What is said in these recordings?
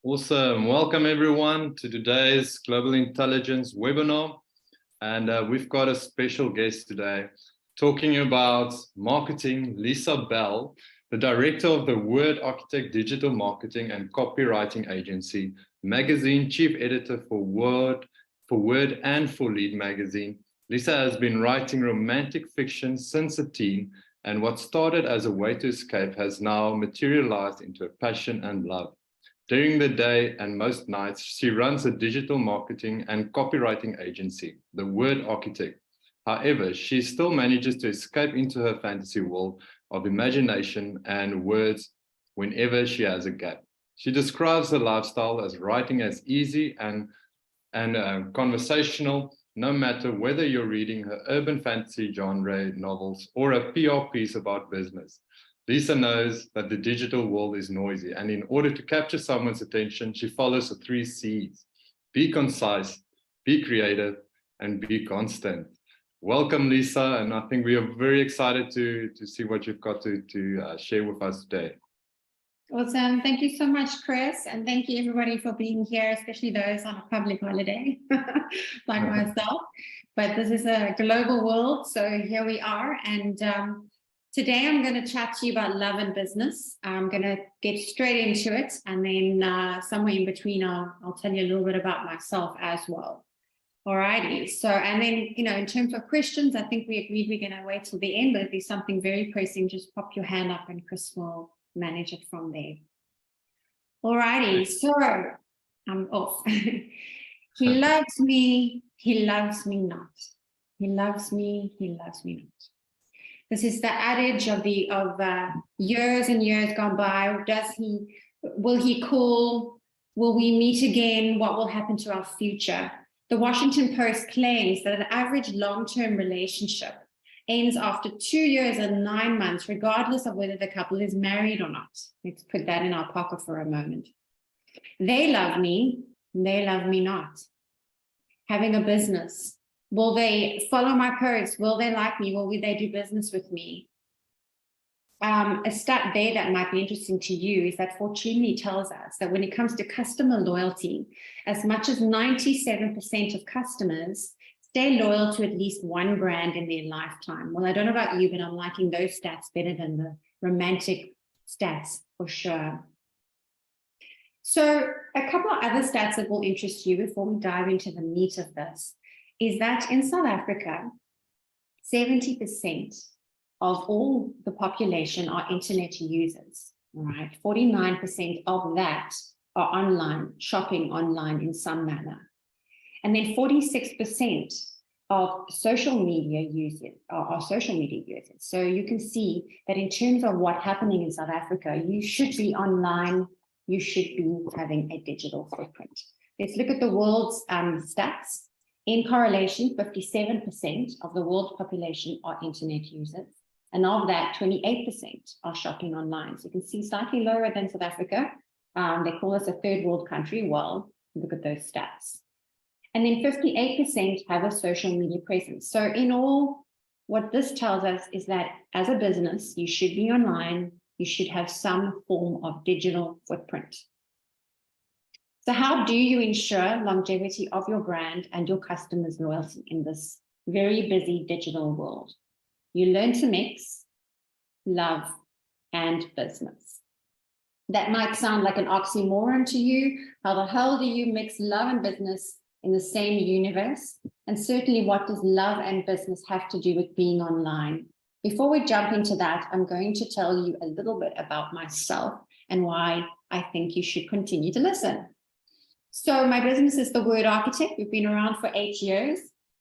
Awesome. Welcome everyone to today's Global Intelligence webinar. And we've got a special guest today talking about marketing, Lisa Bell, the director of the Word Architect Digital Marketing and Copywriting Agency, magazine chief editor for Word and for Lead magazine. Lisa has been writing romantic fiction since a teen, and what started as a way to escape has now materialized into a passion and love. During the day and most nights, she runs a digital marketing and copywriting agency, The Word Architect. However, she still manages to escape into her fantasy world of imagination and words whenever she has a gap. She describes her lifestyle as writing as easy and conversational, no matter whether you're reading her urban fantasy genre novels or a PR piece about business. Lisa knows that the digital world is noisy, and in order to capture someone's attention, she follows the 3 C's: be concise, be creative, and be constant. Welcome, Lisa, and I think we are very excited to see what you've got to share with us today. Awesome. Thank you so much, Chris, and thank you everybody for being here, especially those on a public holiday like myself. But this is a global world, so here we are, and today I'm going to chat to you about love and business. I'm going to get straight into it, and then somewhere in between I'll tell you a little bit about myself as well. Alrighty, so and then in terms of questions, I think we agreed we're going to wait till the end, but if there's something very pressing, just pop your hand up and Chris will manage it from there. Alrighty, so I'm off. He loves me, he loves me not. He loves me, he loves me not. This is the adage of years and years gone by. Will he call? Will we meet again? What will happen to our future? The Washington Post claims that an average long-term relationship ends after 2 years and 9 months, regardless of whether the couple is married or not. Let's put that in our pocket for a moment. They love me not. Having a business. Will they follow my posts? Will they like me? Will they do business with me? A stat there that might be interesting to you is that Fortunely tells us that when it comes to customer loyalty, as much as 97% of customers stay loyal to at least one brand in their lifetime. Well, I don't know about you, but I'm liking those stats better than the romantic stats for sure. So a couple of other stats that will interest you before we dive into the meat of this is that in South Africa, 70% of all the population are internet users, right? 49% of that are online, shopping online in some manner. And then 46% of social media users are social media users. So you can see that in terms of what's happening in South Africa, you should be online, you should be having a digital footprint. Let's look at the world's stats. In correlation, 57% of the world's population are internet users. And of that, 28% are shopping online. So you can see slightly lower than South Africa. They call us a third world country. Well, look at those stats. And then 58% have a social media presence. So in all, what this tells us is that as a business, you should be online. You should have some form of digital footprint. So how do you ensure longevity of your brand and your customers' loyalty in this very busy digital world? You learn to mix love and business. That might sound like an oxymoron to you. How the hell do you mix love and business in the same universe? And certainly, what does love and business have to do with being online? Before we jump into that, I'm going to tell you a little bit about myself and why I think you should continue to listen. So my business is The Word Architect. We've been around for 8 years.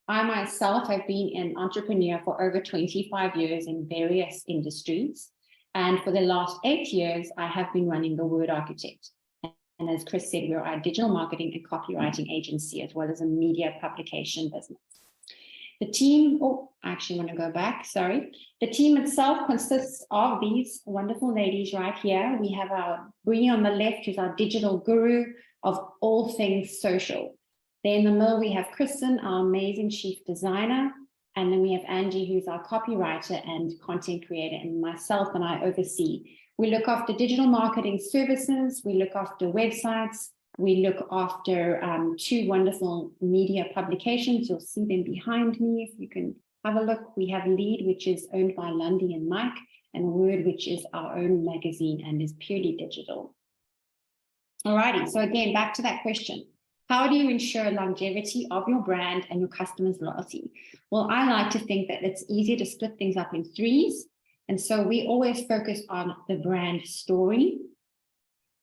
I myself have been an entrepreneur for over 25 years in various industries. And for the last 8 years, I have been running The Word Architect. And as Chris said, we're a digital marketing and copywriting agency, as well as a media publication business. The team, I actually want to go back, sorry. The team itself consists of these wonderful ladies right here. We have our Bree on the left, who's our digital guru of all things social. Then in the middle, we have Kristen, our amazing chief designer. And then we have Angie, who's our copywriter and content creator, and myself, and I oversee We look after digital marketing services. We look after websites. We look after 2 wonderful media publications. You'll see them behind me if you can have a look. We have Lead, which is owned by Lundy and Mike, and Word, which is our own magazine and is purely digital. Alrighty, so again, back to that question. How do you ensure longevity of your brand and your customers' loyalty? Well, I like to think that it's easier to split things up in 3s. And so we always focus on the brand story.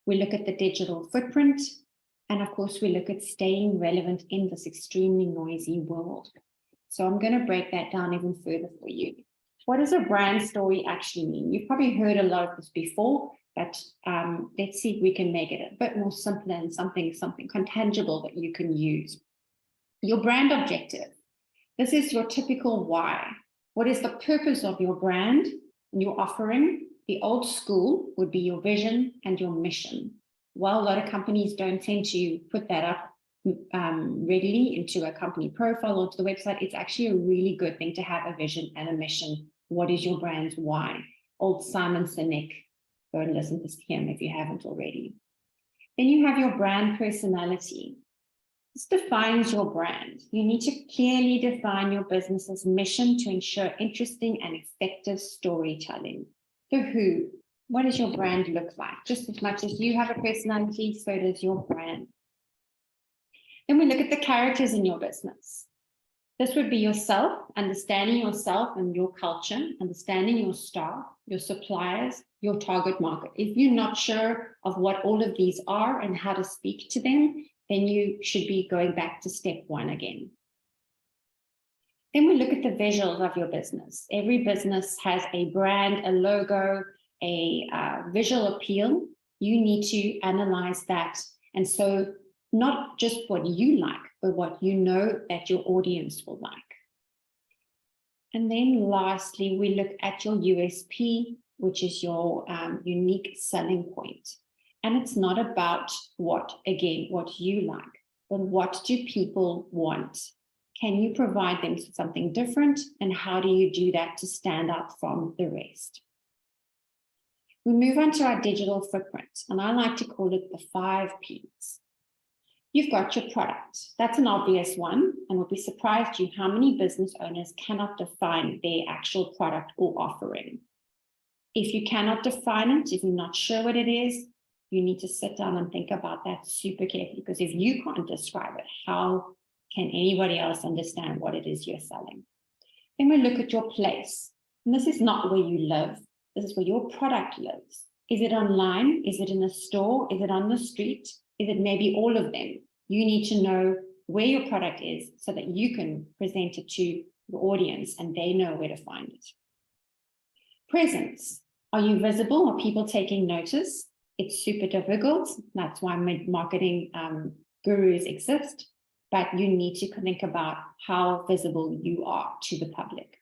We look at the digital footprint. And of course, we look at staying relevant in this extremely noisy world. So I'm going to break that down even further for you. What does a brand story actually mean? You've probably heard a lot of this before, but let's see if we can make it a bit more simpler and something tangible that you can use. Your brand objective. This is your typical why. What is the purpose of your brand and your offering? The old school would be your vision and your mission. Well, a lot of companies don't tend to put that up readily into a company profile or to the website. It's actually a really good thing to have a vision and a mission. What is your brand's why? Old Simon Sinek. Go and listen to him if you haven't already. Then you have your brand personality. This defines your brand. You need to clearly define your business's mission to ensure interesting and effective storytelling. The who. What does your brand look like? Just as much as you have a personality, so does your brand. Then we look at the characters in your business. This would be yourself, understanding yourself and your culture, understanding your staff, your suppliers, your target market. If you're not sure of what all of these are and how to speak to them, then you should be going back to step 1 again. Then we look at the visuals of your business. Every business has a brand, a logo, a visual appeal. You need to analyze that. And so not just what you like, but what you know that your audience will like. And then lastly, we look at your USP, which is your unique selling point. And it's not about what you like, but what do people want? Can you provide them something different? And how do you do that to stand out from the rest? We move on to our digital footprint, and I like to call it the 5 Ps. You've got your product. That's an obvious one, and we'll be surprised you how many business owners cannot define their actual product or offering. If you cannot define it, if you're not sure what it is, you need to sit down and think about that super carefully, because if you can't describe it, how can anybody else understand what it is you're selling? Then we look at your place. And this is not where you live. This is where your product lives. Is it online? Is it in a store? Is it on the street? Is it maybe all of them? You need to know where your product is so that you can present it to your audience and they know where to find it. Presence. Are you visible? Are people taking notice? It's super difficult. That's why marketing gurus exist. But you need to think about how visible you are to the public.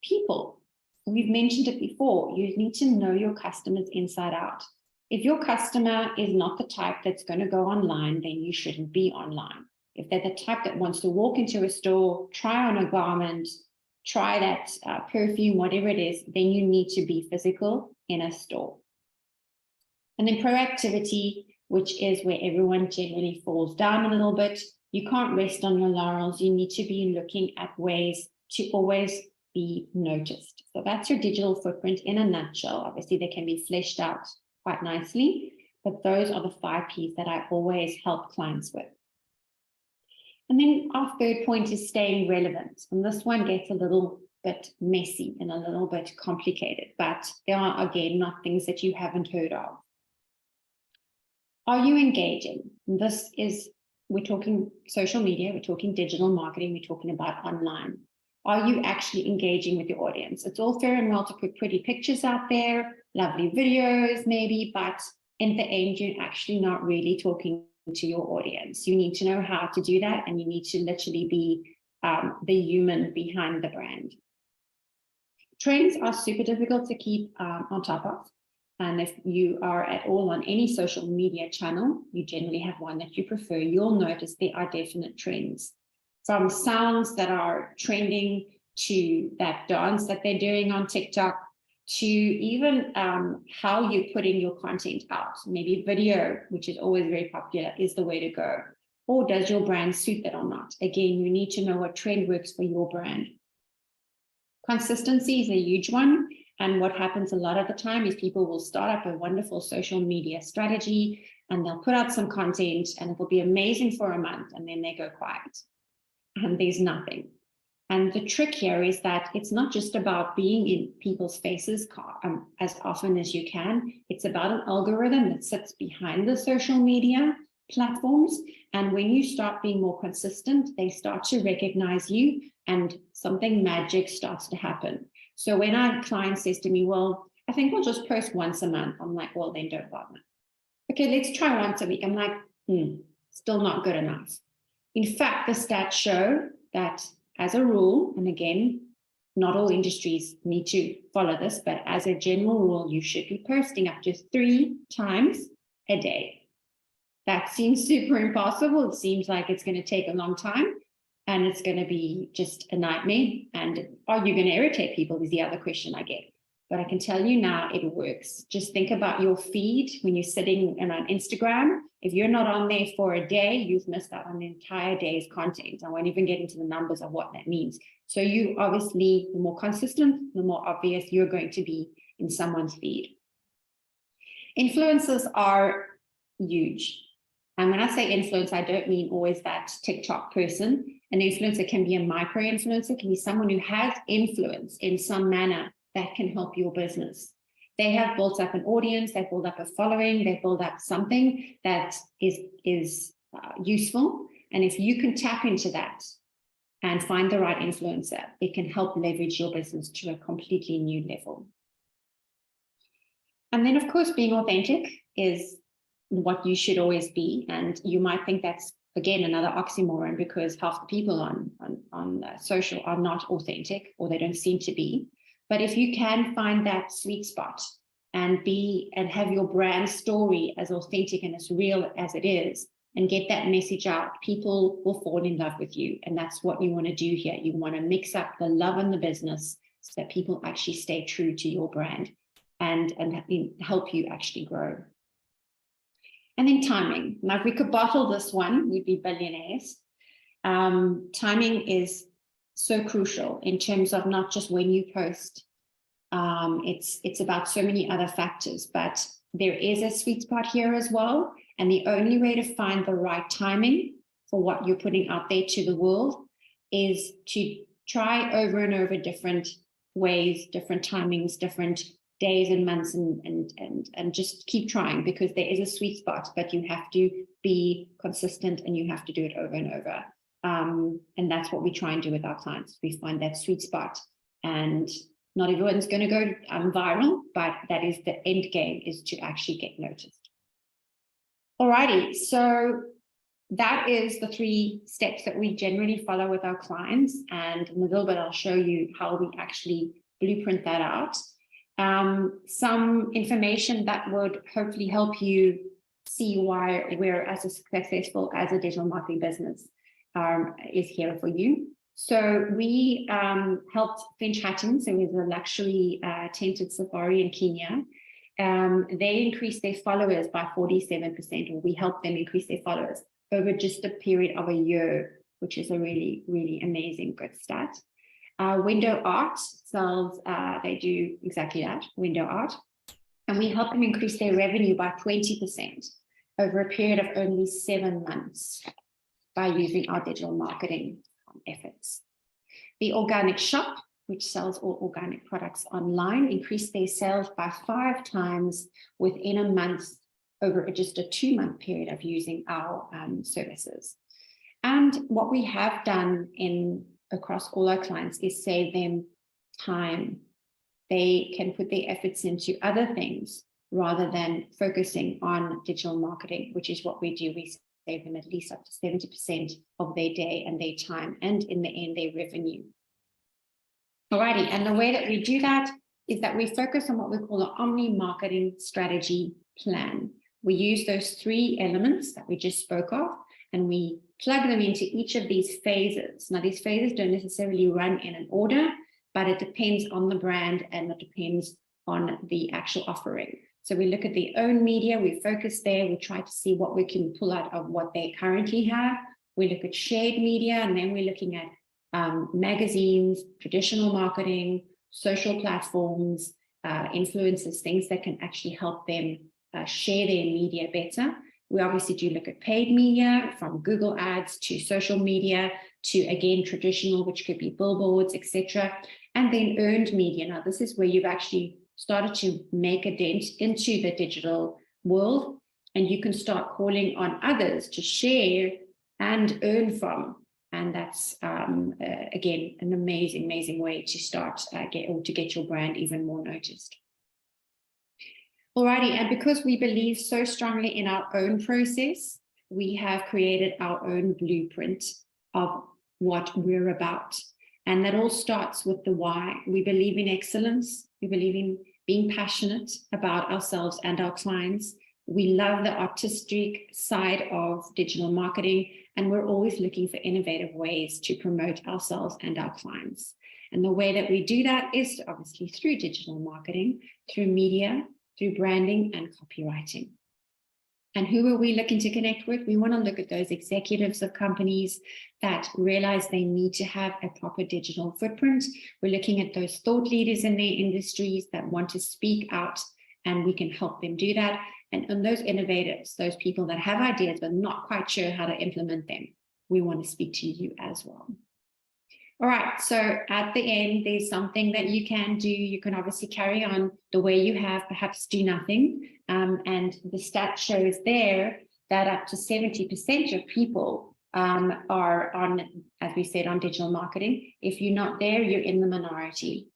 People. We've mentioned it before. You need to know your customers inside out. If your customer is not the type that's going to go online, then you shouldn't be online. If they're the type that wants to walk into a store, try on a garment, try that perfume, whatever it is, then you need to be physical in a store. And then proactivity, which is where everyone generally falls down a little bit. You can't rest on your laurels. You need to be looking at ways to always be noticed. So that's your digital footprint in a nutshell. Obviously, they can be fleshed out quite nicely, but those are the 5 Ps that I always help clients with. And then our third point is staying relevant. And this one gets a little bit messy and a little bit complicated, but there are, again, not things that you haven't heard of. Are you engaging? And this is, we're talking social media, we're talking digital marketing, we're talking about online. Are you actually engaging with your audience? It's all fair and well to put pretty pictures out there, lovely videos maybe, but in the end, you're actually not really talking to your audience. You need to know how to do that, and you need to literally be the human behind the brand. Trends are super difficult to keep on top of. And if you are at all on any social media channel, you generally have one that you prefer, you'll notice there are definite trends. From sounds that are trending to that dance that they're doing on TikTok, to even how you're putting your content out. Maybe video, which is always very popular, is the way to go. Or does your brand suit that or not? Again, you need to know what trend works for your brand. Consistency is a huge one. And what happens a lot of the time is people will start up a wonderful social media strategy and they'll put out some content and it will be amazing for a month and then they go quiet and there's nothing. And the trick here is that it's not just about being in people's faces as often as you can. It's about an algorithm that sits behind the social media platforms. And when you start being more consistent, they start to recognize you and something magic starts to happen. So when our client says to me, well, I think we'll just post once a month. I'm like, well, then don't bother. Okay, let's try once a week. I'm like, still not good enough. In fact, the stats show that as a rule, and again, not all industries need to follow this, but as a general rule, you should be posting up to 3 times a day. That seems super impossible. It seems like it's going to take a long time and it's going to be just a nightmare. And are you going to irritate people is the other question I get. But I can tell you now, it works. Just think about your feed when you're sitting on Instagram. If you're not on there for a day, you've missed out on the entire day's content. I won't even get into the numbers of what that means. So you obviously, the more consistent, the more obvious you're going to be in someone's feed. Influencers are huge. And when I say influence, I don't mean always that TikTok person. An influencer can be a micro influencer, can be someone who has influence in some manner that can help your business. They have built up an audience, they've built up a following, they've built up something that is useful. And if you can tap into that and find the right influencer, it can help leverage your business to a completely new level. And then, of course, being authentic is what you should always be. And you might think that's, again, another oxymoron because half the people on social are not authentic or they don't seem to be. But if you can find that sweet spot and have your brand story as authentic and as real as it is, and get that message out, people will fall in love with you. And that's what you want to do here. You want to mix up the love and the business so that people actually stay true to your brand and help you actually grow. And then timing. Now, if we could bottle this one, we'd be billionaires. Timing is so crucial in terms of not just when you post. It's about so many other factors, but there is a sweet spot here as well. And the only way to find the right timing for what you're putting out there to the world is to try over and over different ways, different timings, different days and months, and just keep trying, because there is a sweet spot, but you have to be consistent and you have to do it over and over. And that's what we try and do with our clients. We find that sweet spot, and not everyone's going to go viral, but that is the end game, is to actually get noticed. Alrighty, so that is the 3 steps that we generally follow with our clients. And in a little bit, I'll show you how we actually blueprint that out. Some information that would hopefully help you see why we're as successful as a digital marketing business is here for you. So we helped Finch Hattons, who is a luxury tented safari in Kenya. They increased their followers by 47%, or we helped them increase their followers over just a period of a year, which is a really, really amazing good stat. Window Art sells, they do exactly that, window art. And we help them increase their revenue by 20% over a period of only 7 months by using our digital marketing efforts. The Organic Shop, which sells all organic products online, increased their sales by 5 times within a month over just a 2-month period of using our services. And what we have done across all our clients is save them time. They can put their efforts into other things rather than focusing on digital marketing, which is what we do. We save them at least up to 70% of their day and their time, and in the end, their revenue. Alrighty, and the way that we do that is that we focus on what we call the omni-marketing strategy plan. We use those 3 elements that we just spoke of, and we plug them into each of these phases. Now, these phases don't necessarily run in an order, but it depends on the brand and it depends on the actual offering. So we look at their own media, we focus there, we try to see what we can pull out of what they currently have. We look at shared media, and then we're looking at magazines, traditional marketing, social platforms, influencers, things that can actually help them share their media better. We obviously do look at paid media, from Google ads to social media to, again, traditional, which could be billboards, etc. And then earned media. Now, this is where you've actually started to make a dent into the digital world, and you can start calling on others to share and earn from. And that's, again, an amazing, amazing way to start to get your brand even more noticed. Alrighty, and because we believe so strongly in our own process, we have created our own blueprint of what we're about. And that all starts with the why. We believe in excellence. We believe in being passionate about ourselves and our clients. We love the artistic side of digital marketing, and we're always looking for innovative ways to promote ourselves and our clients. And the way that we do that is obviously through digital marketing, through media, through branding and copywriting. And who are we looking to connect with? We want to look at those executives of companies that realize they need to have a proper digital footprint. We're looking at those thought leaders in their industries that want to speak out, and we can help them do that. And those innovators, those people that have ideas but not quite sure how to implement them, we want to speak to you as well. All right, so at the end, there's something that you can do. You can obviously carry on the way you have, perhaps do nothing. And the stat shows there that up to 70% of people are on, as we said, on digital marketing. If you're not there, you're in the minority.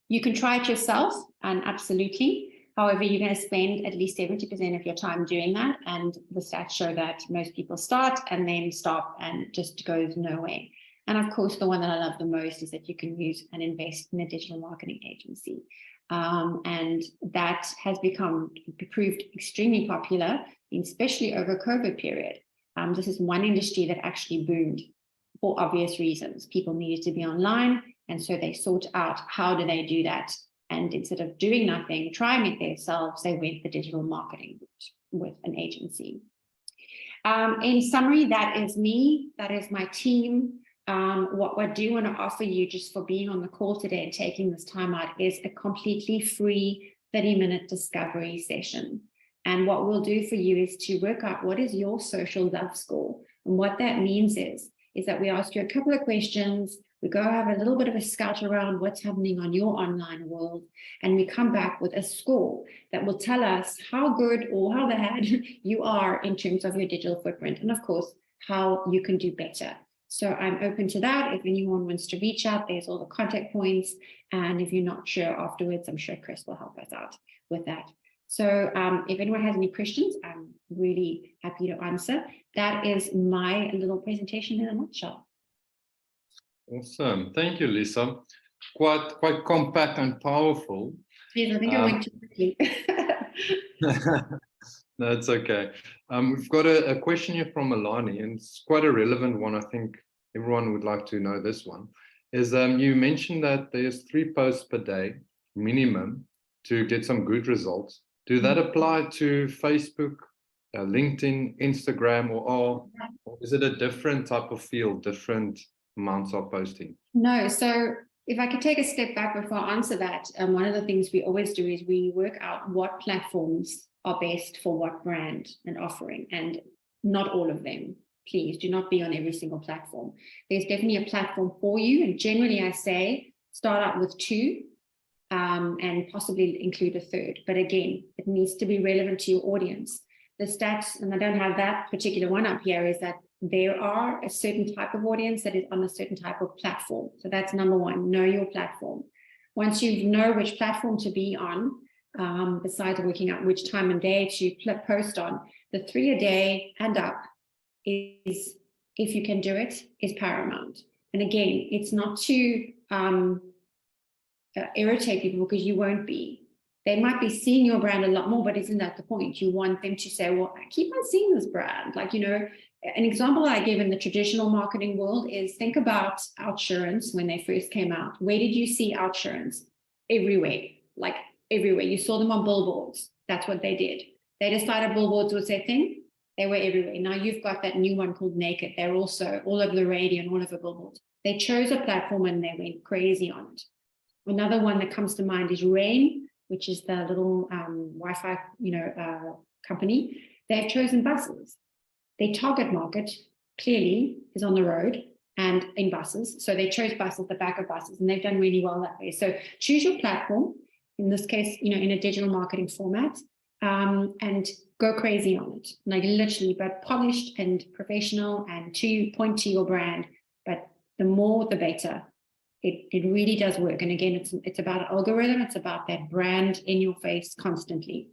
You can try it yourself, and absolutely. However, you're going to spend at least 70% of your time doing that. And the stats show that most people start and then stop and just goes nowhere. And of course, the one that I love the most is that you can use and invest in a digital marketing agency. And that has proved extremely popular, especially over COVID period. This is one industry that actually boomed for obvious reasons. People needed to be online, and so they sought out how do they do that. And instead of doing nothing, trying it themselves, they went the digital marketing route with an agency. In summary, that is me, that is my team. What I do want to offer you, just for being on the call today and taking this time out, is a completely free 30-minute discovery session. And what we'll do for you is to work out what is your social love score. And what that means is that we ask you a couple of questions. We go have a little bit of a scout around what's happening on your online world, and we come back with a score that will tell us how good or how bad you are in terms of your digital footprint, and of course, how you can do better. So I'm open to that. If anyone wants to reach out, there's all the contact points. And if you're not sure afterwards, I'm sure Chris will help us out with that. So if anyone has any questions, I'm really happy to answer. That is my little presentation in a nutshell. Awesome. Thank you, Lisa. Quite compact and powerful. Yes, I think I went too quickly. No, it's okay. We've got a question here from Alani, and it's quite a relevant one. I think everyone would like to know this one. Is you mentioned that there's 3 posts per day minimum to get some good results. Do that apply to Facebook, LinkedIn, Instagram, or is it a different type of field, different amounts of posting? No, so if I could take a step back before I answer that, one of the things we always do is we work out what platforms are best for what brand and offering, and not all of them. Please do not be on every single platform. There's definitely a platform for you, and generally I say start out with 2 and possibly include a 3rd. But again, it needs to be relevant to your audience. The stats, and I don't have that particular one up here, is that there are a certain type of audience that is on a certain type of platform. So that's number 1, know your platform. Once you know which platform to be on, besides working out which time and day to post on, the 3 a day and up is, if you can do it, is paramount. And again, it's not to irritate people, because you won't be. They might be seeing your brand a lot more, but isn't that the point? You want them to say, well, I keep on seeing this brand. Like, you know, an example I give in the traditional marketing world is, think about Outsurance when they first came out. Where did you see Outsurance? Everywhere. like everywhere. You saw them on billboards. That's what they did. They decided billboards was their thing. They were everywhere. Now you've got that new one called Naked. They're also all over the radio and all over billboards. They chose a platform and they went crazy on it. Another one that comes to mind is Rain, which is the little Wi-Fi, company. They've chosen buses. Their target market clearly is on the road and in buses. So they chose buses, the back of buses, and they've done really well that way. So choose your platform, in this case, in a digital marketing format, and go crazy on it. Like literally, but polished and professional and to point to your brand. But the more, the better. It really does work. And again, it's about an algorithm. It's about that brand in your face constantly.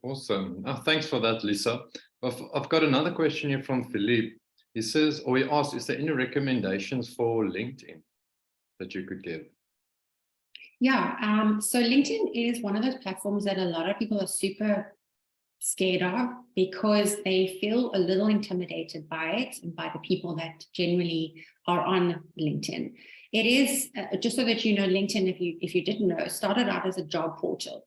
Awesome. Thanks for that, Lisa. I've got another question here from Philippe. He says, or he asked, is there any recommendations for LinkedIn that you could give? Yeah, so LinkedIn is one of those platforms that a lot of people are super scared of because they feel a little intimidated by it and by the people that generally are on LinkedIn. It is, just so that you know, LinkedIn, if you didn't know, started out as a job portal.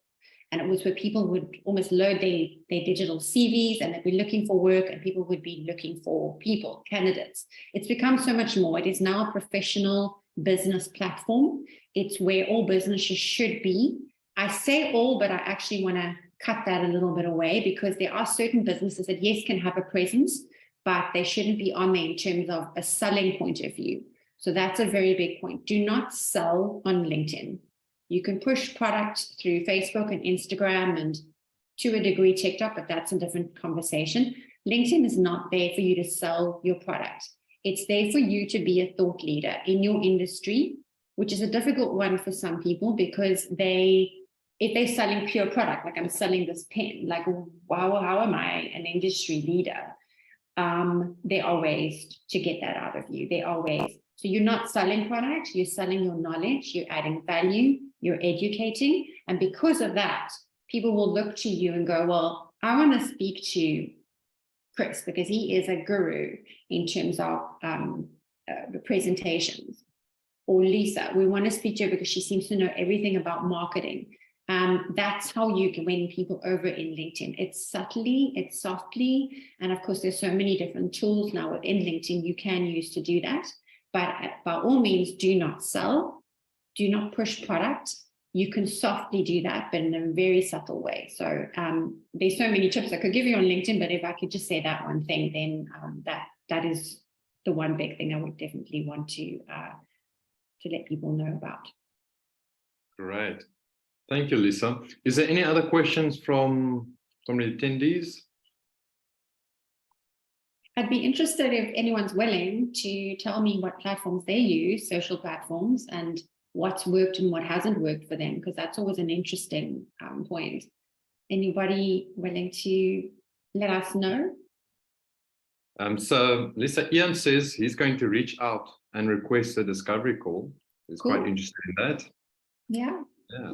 And it was where people would almost load their digital CVs and they'd be looking for work and people would be looking for people, candidates. It's become so much more. It is now a professional business platform. It's where all businesses should be. I say all, but I actually want to cut that a little bit away because there are certain businesses that, yes, can have a presence, but they shouldn't be on there in terms of a selling point of view. So that's a very big point. Do not sell on LinkedIn. You can push product through Facebook and Instagram and to a degree TikTok, but that's a different conversation. LinkedIn is not there for you to sell your product. It's there for you to be a thought leader in your industry, which is a difficult one for some people because if they're selling pure product, like I'm selling this pen, like, wow, how am I an industry leader? There are ways to get that out of you. There are ways. So you're not selling product, you're selling your knowledge, you're adding value, you're educating. And because of that, people will look to you and go, well, I want to speak to Chris because he is a guru in terms of the presentations. Or Lisa, we want to speak to her because she seems to know everything about marketing. That's how you can win people over in LinkedIn. It's subtly, it's softly, and of course there's so many different tools now within LinkedIn you can use to do that. But by all means, do not sell, do not push product. You can softly do that, but in a very subtle way. So there's so many tips I could give you on LinkedIn, but if I could just say that one thing, then that is the one big thing I would definitely want to let people know about. Great. Thank you, Lisa. Is there any other questions from the attendees? I'd be interested if anyone's willing to tell me what platforms they use, social platforms, and what's worked and what hasn't worked for them, because that's always an interesting point. Anybody willing to let us know? So Lisa, Ian says he's going to reach out and request a discovery call. He's quite interested in that. Yeah. Yeah.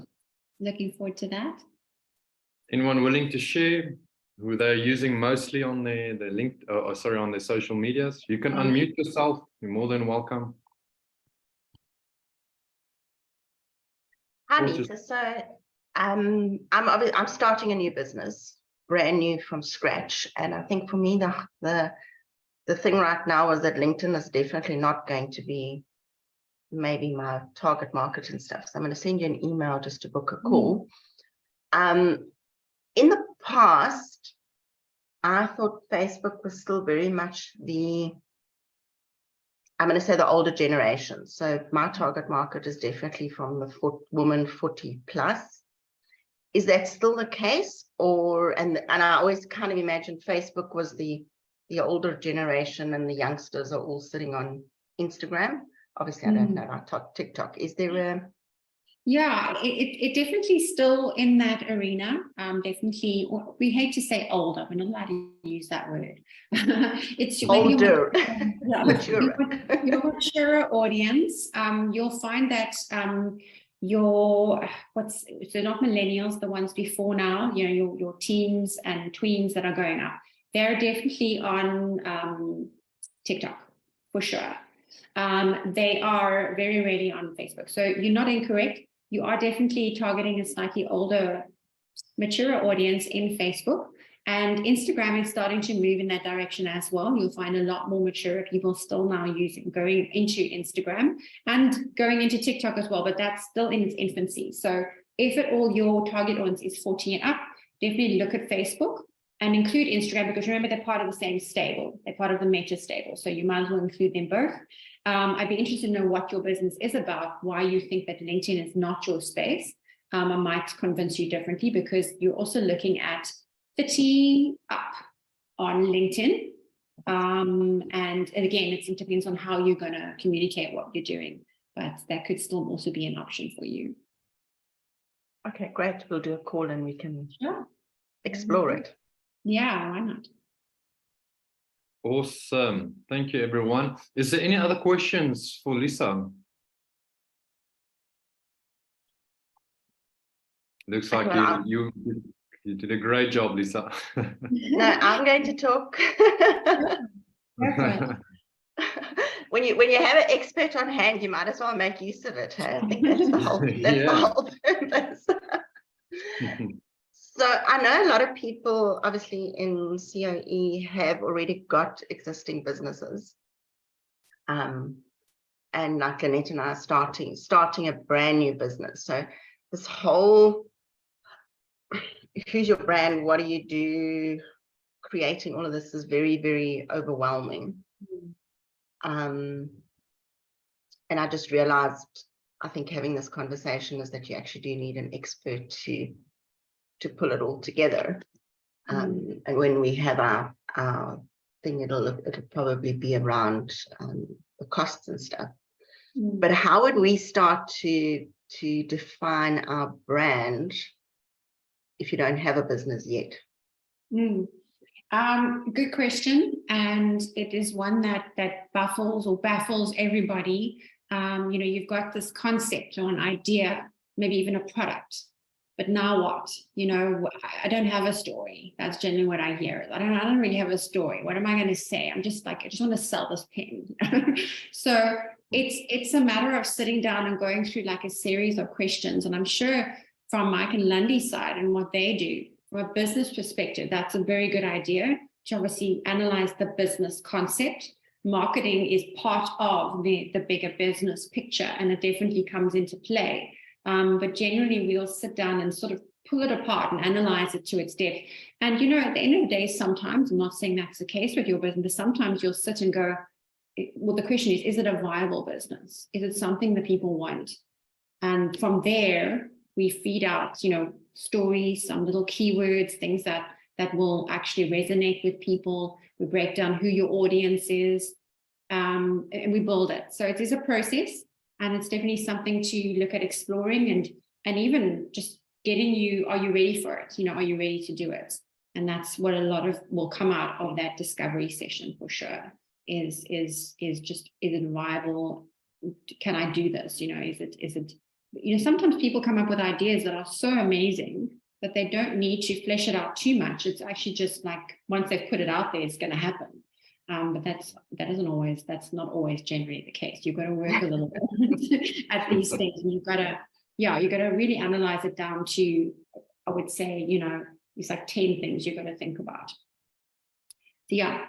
Looking forward to that. Anyone willing to share who they're using mostly on their link, on their social medias? You can unmute yourself. You're more than welcome. Hi, Lisa. So I'm starting a new business, brand new from scratch, and I think for me the thing right now is that LinkedIn is definitely not going to be maybe my target market and stuff. So I'm going to send you an email just to book a call. In the past, I thought Facebook was still very much I'm going to say the older generation. So my target market is definitely from the woman 40 plus. Is that still the case? And I always kind of imagined Facebook was the older generation and the youngsters are all sitting on Instagram. Obviously, I don't know about TikTok. Is there Yeah, it definitely still in that arena. Definitely, we hate to say older. We're not allowed to use that word. It's older, your mature audience. You'll find that so not millennials, the ones before now. Your teens and tweens that are going up. They're definitely on TikTok for sure. They are very rarely on Facebook. So you're not incorrect. you are definitely targeting a slightly older, mature audience in Facebook. And Instagram is starting to move in that direction as well. You'll find a lot more mature people still now going into Instagram and going into TikTok as well, but that's still in its infancy. So if at all your target audience is 40 and up, definitely look at Facebook and include Instagram, because remember, they're part of the same stable. They're part of the meta stable. So you might as well include them both. I'd be interested to know what your business is about, why you think that LinkedIn is not your space. I might convince you differently, because you're also looking at 30 up on LinkedIn. And again, it depends on how you're going to communicate what you're doing, but that could still also be an option for you. Okay, great. We'll do a call and we can explore it. Yeah, why not? Awesome. Thank you, everyone. Is there any other questions for Lisa? Looks like you did a great job, Lisa. No, I'm going to talk. When you have an expert on hand, you might as well make use of it. Hey? I think that's the whole purpose. So I know a lot of people, obviously in COE, have already got existing businesses. And like Lynette and I are starting a brand new business. So this whole, who's your brand? What do you do? Creating all of this is very, very overwhelming. And I just realized, I think having this conversation is that you actually do need an expert to pull it all together. And when we have our thing, it'll probably be around the costs and stuff. But how would we start to define our brand if you don't have a business yet? Good question, and it is one that baffles everybody. You've got this concept or an idea, maybe even a product, but now what? I don't have a story. That's generally what I hear. I don't really have a story. What am I going to say? I just want to sell this pen. So it's a matter of sitting down and going through like a series of questions. And I'm sure from Mike and Lundy's side and what they do, from a business perspective, that's a very good idea to obviously analyze the business concept. Marketing is part of the bigger business picture, and it definitely comes into play. But generally, we'll sit down and sort of pull it apart and analyze it to its depth. And, at the end of the day, sometimes, I'm not saying that's the case with your business, but sometimes you'll sit and go, well, the question is it a viable business? Is it something that people want? And from there, we feed out, stories, some little keywords, things that will actually resonate with people. We break down who your audience is, and we build it. So it is a process, and it's definitely something to look at exploring and even just getting you, are you ready for it? Are you ready to do it? And that's what a lot of will come out of that discovery session for sure. Is it viable? Can I do this? Is it sometimes people come up with ideas that are so amazing that they don't need to flesh it out too much. It's actually just like once they've put it out there, it's going to happen. But that's not always generally the case. You've got to work a little bit at these things, and you've got to really analyze it down to, I would say, it's like 10 things you've got to think about. So yeah,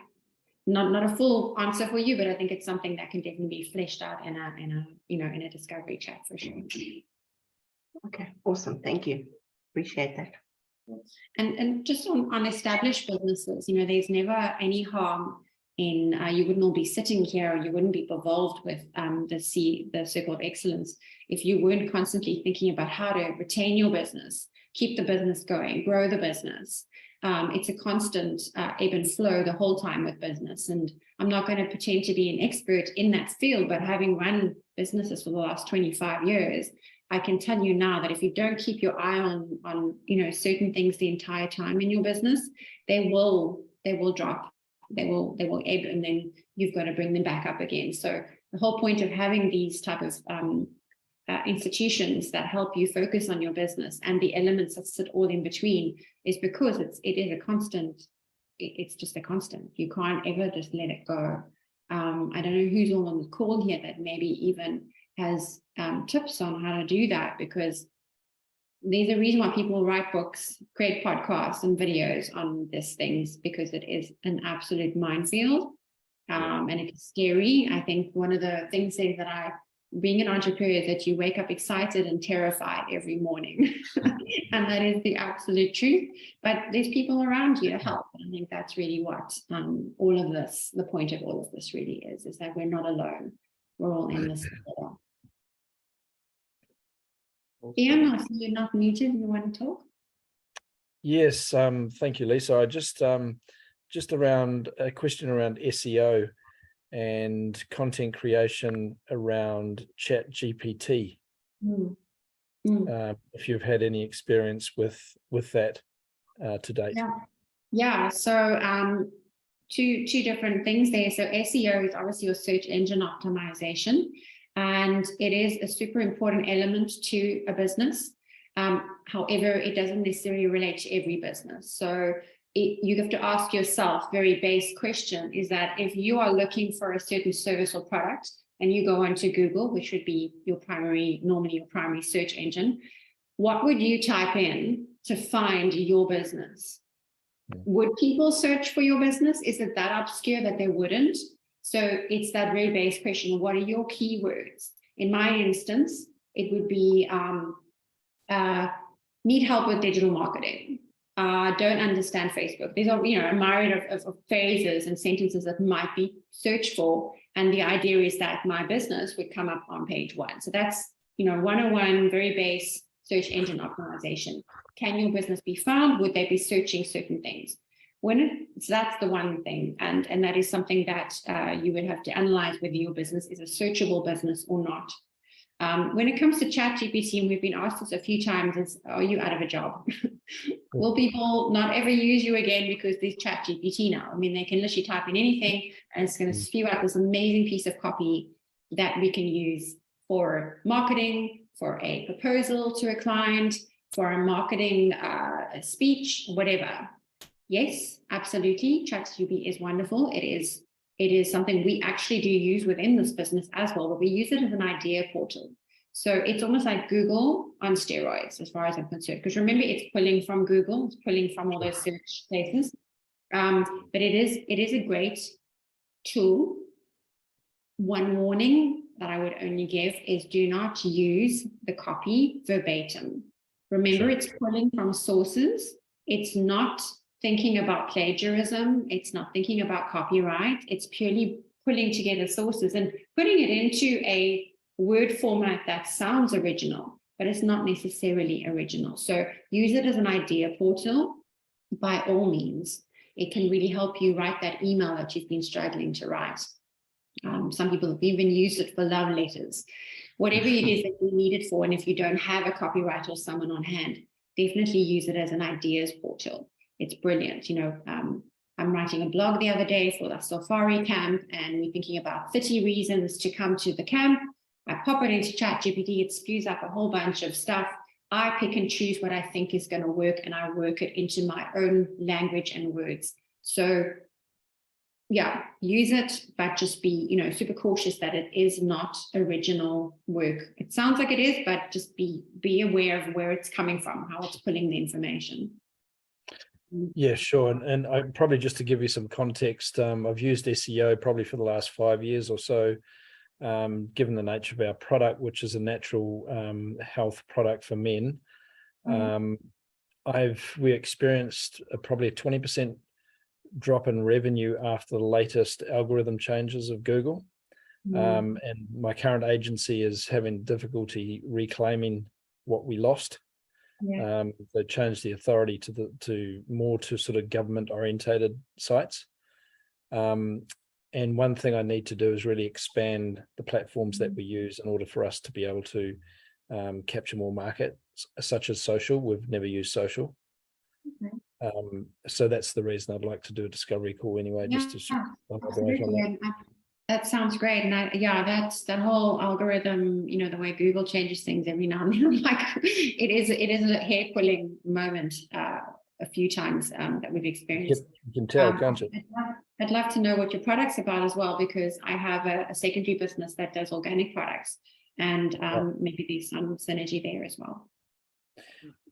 not a full answer for you, but I think it's something that can definitely be fleshed out in a discovery chat for sure. Okay, awesome. Thank you. Appreciate that. And just on established businesses, there's never any harm in you wouldn't all be sitting here, or you wouldn't be involved with the Circle of Excellence if you weren't constantly thinking about how to retain your business, keep the business going, grow the business. It's a constant ebb and flow the whole time with business. And I'm not going to pretend to be an expert in that field, but having run businesses for the last 25 years, I can tell you now that if you don't keep your eye on certain things the entire time in your business, they will drop, they will ebb, and then you've got to bring them back up again. So the whole point of having these type of institutions that help you focus on your business and the elements that sit all in between is because it is a constant. It's just a constant. You can't ever just let it go. I don't know who's all on the call here that maybe even has tips on how to do that, because there's a reason why people write books, create podcasts and videos on these things, because it is an absolute minefield, and it's scary. I think one of the things is that being an entrepreneur, is that you wake up excited and terrified every morning. And that is the absolute truth. But there's people around you to help. I think that's really what all of this, the point of all of this really is that we're not alone. We're all in this together. Ian, I see you're not muted. You want to talk? Yes, thank you, Lisa. I just around a question around SEO and content creation around Chat GPT. If you've had any experience with that to date. Yeah. So two different things there. So SEO is obviously your search engine optimization, and it is a super important element to a business. However, it doesn't necessarily relate to every business. So you have to ask yourself, very base question, is that if you are looking for a certain service or product and you go onto Google, which would be normally your primary search engine, what would you type in to find your business? Would people search for your business? Is it that obscure that they wouldn't? So it's that very base question. What are your keywords? In my instance, it would be need help with digital marketing. Don't understand Facebook. These are, a myriad of phrases and sentences that might be searched for. And the idea is that my business would come up on page 1. So that's, 101, very base search engine optimization. Can your business be found? Would they be searching certain things? So that's the one thing. And that is something that you would have to analyze whether your business is a searchable business or not. When it comes to ChatGPT, and we've been asked this a few times, is, are you out of a job? Will people not ever use you again because there's ChatGPT now? I mean, they can literally type in anything and it's going to spew out this amazing piece of copy that we can use for marketing, for a proposal to a client, for a marketing speech, whatever. Yes, absolutely. ChatGPT is wonderful. It is something we actually do use within this business as well, but we use it as an idea portal. So it's almost like Google on steroids, as far as I'm concerned. Because remember, it's pulling from Google, it's pulling from all those search places. But it is a great tool. One warning that I would only give is do not use the copy verbatim. Remember, it's pulling from sources. It's not thinking about plagiarism. It's not thinking about copyright. It's purely pulling together sources and putting it into a word format that sounds original, but it's not necessarily original. So use it as an idea portal by all means. It can really help you write that email that you've been struggling to write. Some people have even used it for love letters. Whatever it is that you need it for, and if you don't have a copywriter or someone on hand, definitely use it as an ideas portal. It's brilliant. I'm writing a blog the other day for the safari camp, and we're thinking about 30 reasons to come to the camp. I pop it into ChatGPT, it spews up a whole bunch of stuff. I pick and choose what I think is going to work, and I work it into my own language and words. So yeah, use it, but just be, super cautious that it is not original work. It sounds like it is, but just be aware of where it's coming from, how it's pulling the information. Yeah, sure. And I probably, just to give you some context, I've used SEO probably for the last 5 years or so, given the nature of our product, which is a natural health product for men. We experienced probably a 20% drop in revenue after the latest algorithm changes of Google. And my current agency is having difficulty reclaiming what we lost. They changed the authority to more sort of government orientated sites. And one thing I need to do is really expand the platforms that we use in order for us to be able to capture more market, such as social. We've never used social. So that's the reason I'd like to do a discovery call anyway, just to elaborate on that. That sounds great. And that's that whole algorithm, the way Google changes things every now and then. Like it is a hair-pulling moment a few times that we've experienced. You can tell, can't you? I'd love to know what your product's about as well, because I have a secondary business that does organic products. and maybe there's some synergy there as well.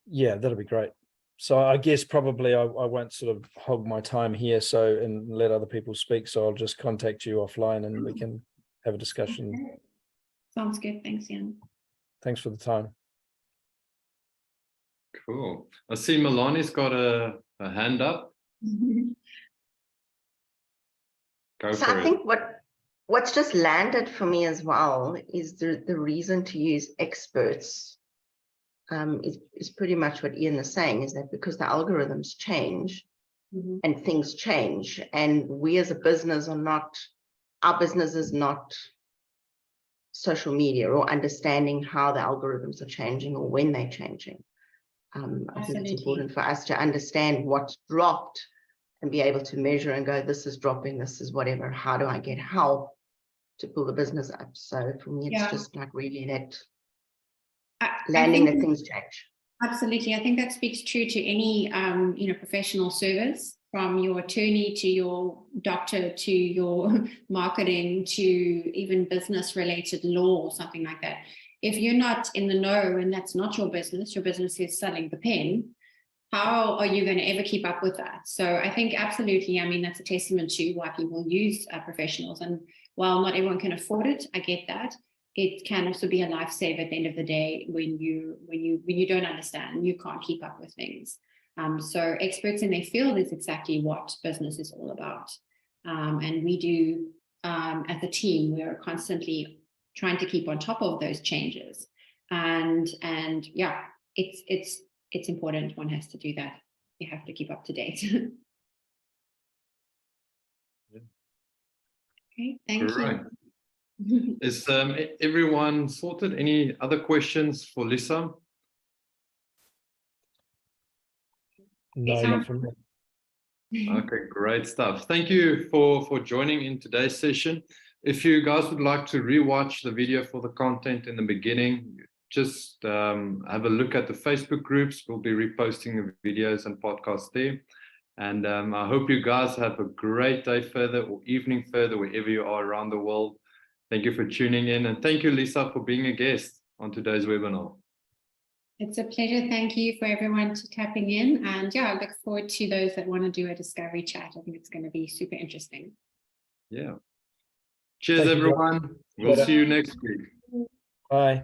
Yeah, that'll be great. So I guess probably I won't sort of hog my time here, so and let other people speak. So I'll just contact you offline and we can have a discussion. Okay. Sounds good. Thanks, Jan. Thanks for the time. Cool. I see Milani's got a hand up. Go So for I it. think what's just landed for me as well is the reason to use experts is pretty much what Ian is saying, is that because the algorithms change and things change, and we as a business are not, our business is not social media or understanding how the algorithms are changing or when they're changing. I think it's important for us to understand what's dropped and be able to measure and go, this is dropping, this is whatever, how do I get help to pull the business up? So for me, it's just like really that landing that things change. Absolutely. I think that speaks true to any, professional service, from your attorney to your doctor to your marketing to even business related law or something like that. If you're not in the know and that's not your business is selling the pen, how are you going to ever keep up with that? So I think absolutely, I mean, that's a testament to why people use professionals. And while not everyone can afford it, I get that. It can also be a lifesaver at the end of the day when you don't understand, you can't keep up with things. So experts in their field is exactly what business is all about. And we do, as a team, we are constantly trying to keep on top of those changes. And yeah, it's important. One has to do that. You have to keep up to date. Okay, thank you. Is everyone sorted? Any other questions for Lisa? No, not from me. Okay, great stuff. Thank you for joining in today's session. If you guys would like to rewatch the video for the content in the beginning, just have a look at the Facebook groups. We'll be reposting the videos and podcasts there. And I hope you guys have a great day further or evening further, wherever you are around the world. Thank you for tuning in. And thank you, Lisa, for being a guest on today's webinar. It's a pleasure. Thank you for everyone for tapping in. And yeah, I look forward to those that want to do a discovery chat. I think it's going to be super interesting. Yeah. Cheers, everyone. We'll see you next week. Bye.